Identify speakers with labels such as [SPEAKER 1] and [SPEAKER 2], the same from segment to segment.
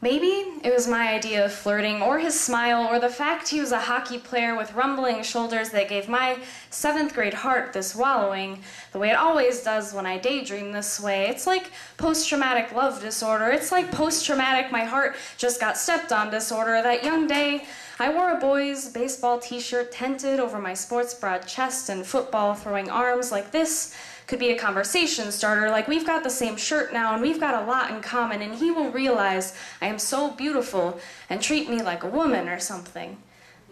[SPEAKER 1] Maybe it was my idea of flirting, or his smile, or the fact he was a hockey player with rumbling shoulders that gave my 7th grade heart this wallowing, the way it always does when I daydream this way. It's like post-traumatic love disorder. It's like post-traumatic my heart just got stepped on disorder. That young day, I wore a boy's baseball t-shirt tented over my sports broad chest, and football throwing arms like this could be a conversation starter, like we've got the same shirt now and we've got a lot in common, and he will realize I am so beautiful and treat me like a woman or something.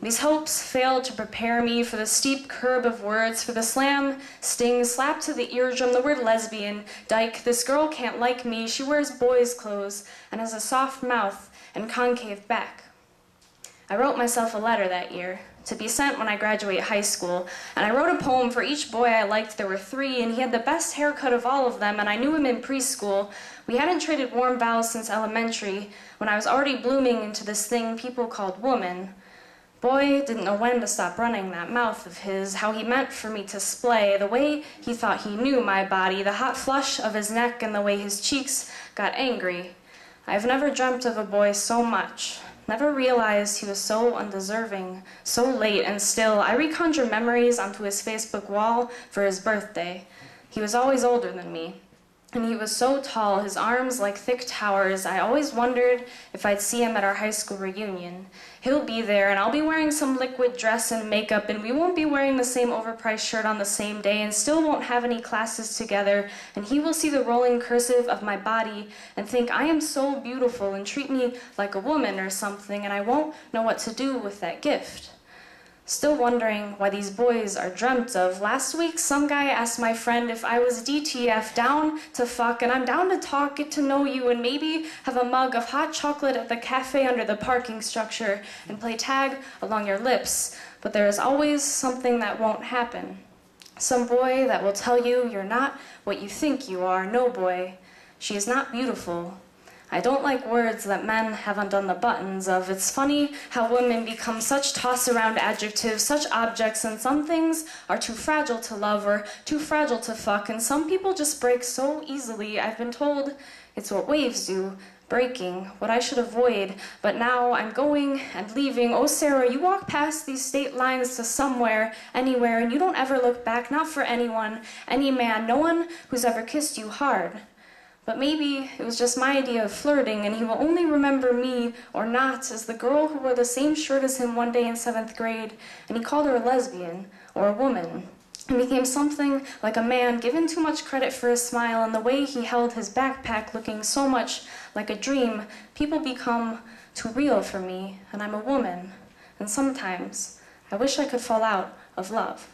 [SPEAKER 1] These hopes failed to prepare me for the steep curb of words, for the slam, sting, slap to the eardrum, the word lesbian, dyke, this girl can't like me, she wears boys' clothes and has a soft mouth and concave back. I wrote myself a letter that year, to be sent when I graduate high school, and I wrote a poem for each boy I liked. There were 3, and he had the best haircut of all of them, and I knew him in preschool. We hadn't traded warm vows since elementary, when I was already blooming into this thing people called woman. Boy didn't know when to stop running that mouth of his, how he meant for me to splay, the way he thought he knew my body, the hot flush of his neck, and the way his cheeks got angry. I've never dreamt of a boy so much. Never realized he was so undeserving, so late, and still, I reconjure memories onto his Facebook wall for his birthday. He was always older than me, and he was so tall, his arms like thick towers, I always wondered if I'd see him at our high school reunion. He'll be there, and I'll be wearing some liquid dress and makeup, and we won't be wearing the same overpriced shirt on the same day, and still won't have any classes together, and he will see the rolling cursive of my body and think I am so beautiful and treat me like a woman or something, and I won't know what to do with that gift. Still wondering why these boys are dreamt of. Last week, some guy asked my friend if I was DTF, down to fuck, and I'm down to talk, get to know you, and maybe have a mug of hot chocolate at the cafe under the parking structure and play tag along your lips. But there is always something that won't happen. Some boy that will tell you you're not what you think you are. No, boy, she is not beautiful. I don't like words that men have undone the buttons of. It's funny how women become such toss-around adjectives, such objects, and some things are too fragile to love or too fragile to fuck, and some people just break so easily. I've been told it's what waves do, breaking, what I should avoid, but now I'm going and leaving. Oh, Sarah, you walk past these state lines to somewhere, anywhere, and you don't ever look back, not for anyone, any man, no one who's ever kissed you hard. But maybe it was just my idea of flirting, and he will only remember me, or not, as the girl who wore the same shirt as him one day in 7th grade, and he called her a lesbian, or a woman, and became something like a man, given too much credit for his smile and the way he held his backpack looking so much like a dream. People become too real for me, and I'm a woman, and sometimes I wish I could fall out of love.